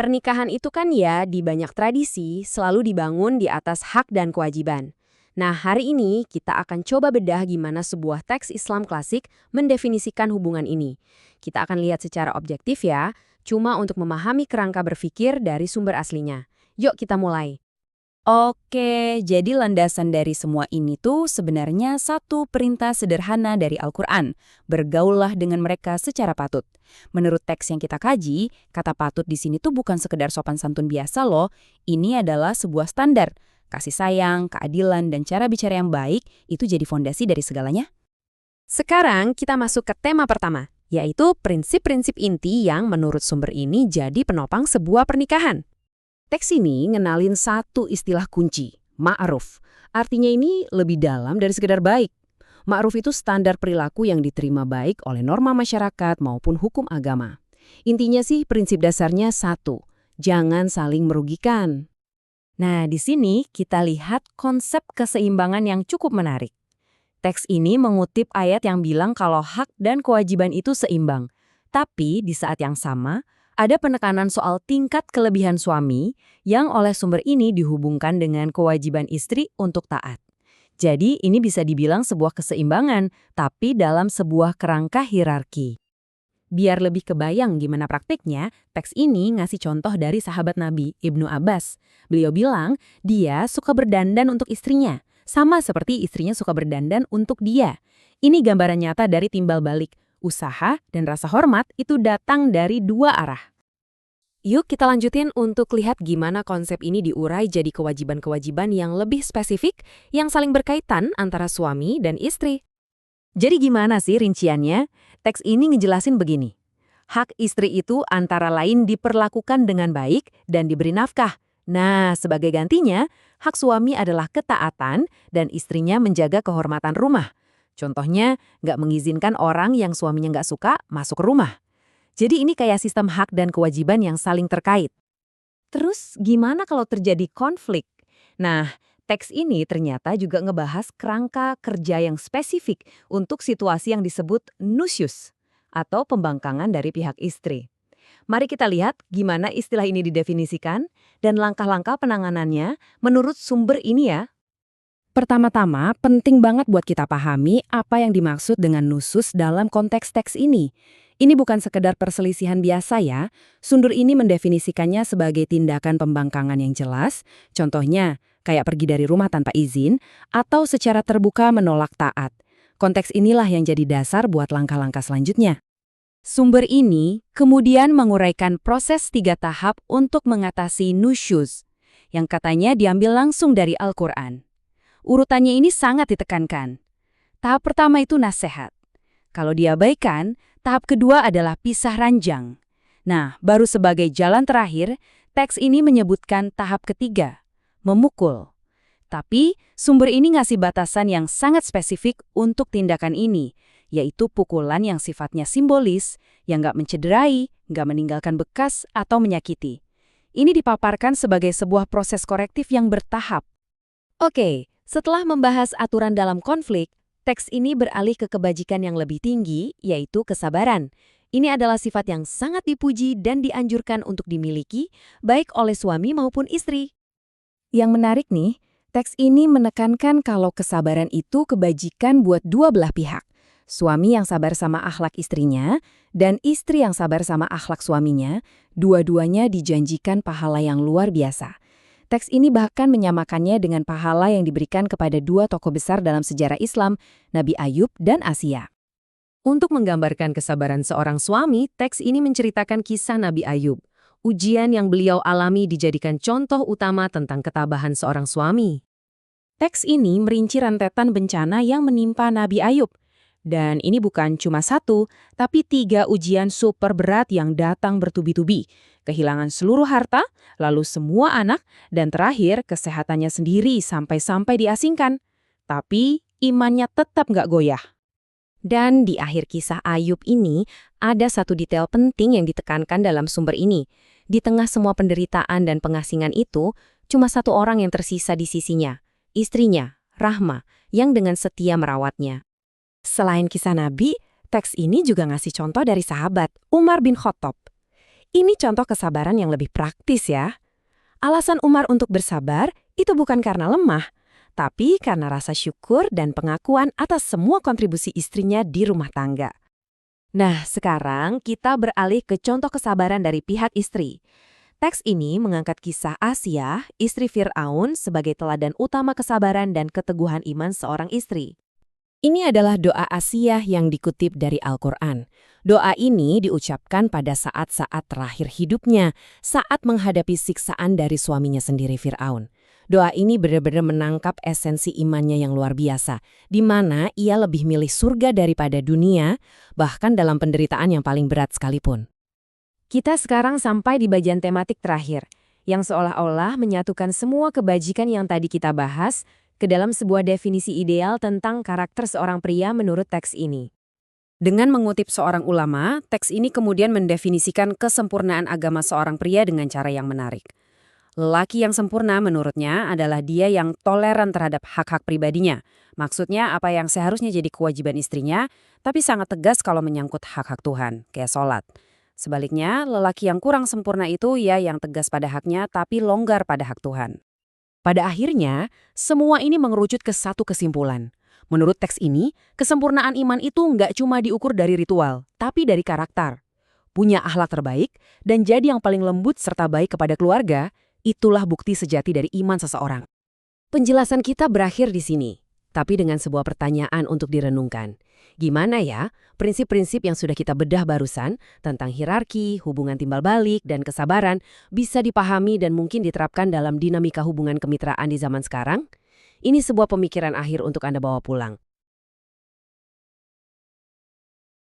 Pernikahan itu kan ya di banyak tradisi selalu dibangun di atas hak dan kewajiban. Nah, hari ini kita akan coba bedah gimana sebuah teks Islam klasik mendefinisikan hubungan ini. Kita akan lihat secara objektif ya, cuma untuk memahami kerangka berpikir dari sumber aslinya. Yuk kita mulai. Oke, jadi landasan dari semua ini tuh sebenarnya satu perintah sederhana dari Al-Quran. Bergaullah dengan mereka secara patut. Menurut teks yang kita kaji, kata patut di sini tuh bukan sekedar sopan santun biasa loh. Ini adalah sebuah standar. Kasih sayang, keadilan, dan cara bicara yang baik itu jadi fondasi dari segalanya. Sekarang kita masuk ke tema pertama, yaitu prinsip-prinsip inti yang menurut sumber ini jadi penopang sebuah pernikahan. Teks ini ngenalin satu istilah kunci, ma'ruf. Artinya ini lebih dalam dari sekedar baik. Ma'ruf itu standar perilaku yang diterima baik oleh norma masyarakat maupun hukum agama. Intinya sih prinsip dasarnya satu, jangan saling merugikan. Nah, di sini kita lihat konsep keseimbangan yang cukup menarik. Teks ini mengutip ayat yang bilang kalau hak dan kewajiban itu seimbang. Tapi di saat yang sama, ada penekanan soal tingkat kelebihan suami yang oleh sumber ini dihubungkan dengan kewajiban istri untuk taat. Jadi ini bisa dibilang sebuah keseimbangan, tapi dalam sebuah kerangka hierarki. Biar lebih kebayang gimana praktiknya, teks ini ngasih contoh dari sahabat Nabi, Ibnu Abbas. Beliau bilang dia suka berdandan untuk istrinya, sama seperti istrinya suka berdandan untuk dia. Ini gambaran nyata dari timbal balik. Usaha dan rasa hormat itu datang dari dua arah. Yuk kita lanjutin untuk lihat gimana konsep ini diurai jadi kewajiban-kewajiban yang lebih spesifik yang saling berkaitan antara suami dan istri. Jadi gimana sih rinciannya? Teks ini ngejelasin begini. Hak istri itu antara lain diperlakukan dengan baik dan diberi nafkah. Nah, sebagai gantinya, hak suami adalah ketaatan dan istrinya menjaga kehormatan rumah. Contohnya, nggak mengizinkan orang yang suaminya nggak suka masuk ke rumah. Jadi ini kayak sistem hak dan kewajiban yang saling terkait. Terus gimana kalau terjadi konflik? Nah, teks ini ternyata juga ngebahas kerangka kerja yang spesifik untuk situasi yang disebut nusyus atau pembangkangan dari pihak istri. Mari kita lihat gimana istilah ini didefinisikan dan langkah-langkah penanganannya menurut sumber ini ya. Pertama-tama, penting banget buat kita pahami apa yang dimaksud dengan nusus dalam konteks teks ini. Ini bukan sekedar perselisihan biasa ya. Sumber ini mendefinisikannya sebagai tindakan pembangkangan yang jelas, contohnya kayak pergi dari rumah tanpa izin, atau secara terbuka menolak taat. Konteks inilah yang jadi dasar buat langkah-langkah selanjutnya. Sumber ini kemudian menguraikan proses 3 tahap untuk mengatasi nusyuz, yang katanya diambil langsung dari Al-Quran. Urutannya ini sangat ditekankan. Tahap pertama itu nasihat. Kalau diabaikan, tahap kedua adalah pisah ranjang. Nah, baru sebagai jalan terakhir, teks ini menyebutkan tahap ketiga, memukul. Tapi, sumber ini ngasih batasan yang sangat spesifik untuk tindakan ini, yaitu pukulan yang sifatnya simbolis, yang nggak mencederai, nggak meninggalkan bekas, atau menyakiti. Ini dipaparkan sebagai sebuah proses korektif yang bertahap. Oke, setelah membahas aturan dalam konflik, teks ini beralih ke kebajikan yang lebih tinggi, yaitu kesabaran. Ini adalah sifat yang sangat dipuji dan dianjurkan untuk dimiliki, baik oleh suami maupun istri. Yang menarik nih, teks ini menekankan kalau kesabaran itu kebajikan buat dua belah pihak. Suami yang sabar sama akhlak istrinya, dan istri yang sabar sama akhlak suaminya, dua-duanya dijanjikan pahala yang luar biasa. Teks ini bahkan menyamakannya dengan pahala yang diberikan kepada 2 tokoh besar dalam sejarah Islam, Nabi Ayub dan Asia. Untuk menggambarkan kesabaran seorang suami, teks ini menceritakan kisah Nabi Ayub. Ujian yang beliau alami dijadikan contoh utama tentang ketabahan seorang suami. Teks ini merinci rentetan bencana yang menimpa Nabi Ayub. Dan ini bukan cuma 1, tapi 3 ujian super berat yang datang bertubi-tubi. Kehilangan seluruh harta, lalu semua anak, dan terakhir kesehatannya sendiri sampai-sampai diasingkan. Tapi imannya tetap nggak goyah. Dan di akhir kisah Ayub ini, ada satu detail penting yang ditekankan dalam sumber ini. Di tengah semua penderitaan dan pengasingan itu, cuma 1 orang yang tersisa di sisinya, istrinya, Rahma, yang dengan setia merawatnya. Selain kisah Nabi, teks ini juga ngasih contoh dari sahabat, Umar bin Khattab. Ini contoh kesabaran yang lebih praktis ya. Alasan Umar untuk bersabar itu bukan karena lemah, tapi karena rasa syukur dan pengakuan atas semua kontribusi istrinya di rumah tangga. Nah, sekarang kita beralih ke contoh kesabaran dari pihak istri. Teks ini mengangkat kisah Asia, istri Fir'aun, sebagai teladan utama kesabaran dan keteguhan iman seorang istri. Ini adalah doa Asia yang dikutip dari Al-Quran. Doa ini diucapkan pada saat-saat terakhir hidupnya, saat menghadapi siksaan dari suaminya sendiri Fir'aun. Doa ini benar-benar menangkap esensi imannya yang luar biasa, di mana ia lebih milih surga daripada dunia, bahkan dalam penderitaan yang paling berat sekalipun. Kita sekarang sampai di bagian tematik terakhir, yang seolah-olah menyatukan semua kebajikan yang tadi kita bahas ke dalam sebuah definisi ideal tentang karakter seorang pria menurut teks ini. Dengan mengutip seorang ulama, teks ini kemudian mendefinisikan kesempurnaan agama seorang pria dengan cara yang menarik. Lelaki yang sempurna menurutnya adalah dia yang toleran terhadap hak-hak pribadinya. Maksudnya apa yang seharusnya jadi kewajiban istrinya, tapi sangat tegas kalau menyangkut hak-hak Tuhan, kayak sholat. Sebaliknya, lelaki yang kurang sempurna itu ya yang tegas pada haknya tapi longgar pada hak Tuhan. Pada akhirnya, semua ini mengerucut ke satu kesimpulan. Menurut teks ini, kesempurnaan iman itu nggak cuma diukur dari ritual, tapi dari karakter. Punya akhlak terbaik dan jadi yang paling lembut serta baik kepada keluarga, itulah bukti sejati dari iman seseorang. Penjelasan kita berakhir di sini, tapi dengan sebuah pertanyaan untuk direnungkan. Gimana ya prinsip-prinsip yang sudah kita bedah barusan tentang hierarki, hubungan timbal balik, dan kesabaran bisa dipahami dan mungkin diterapkan dalam dinamika hubungan kemitraan di zaman sekarang? Ini sebuah pemikiran akhir untuk Anda bawa pulang.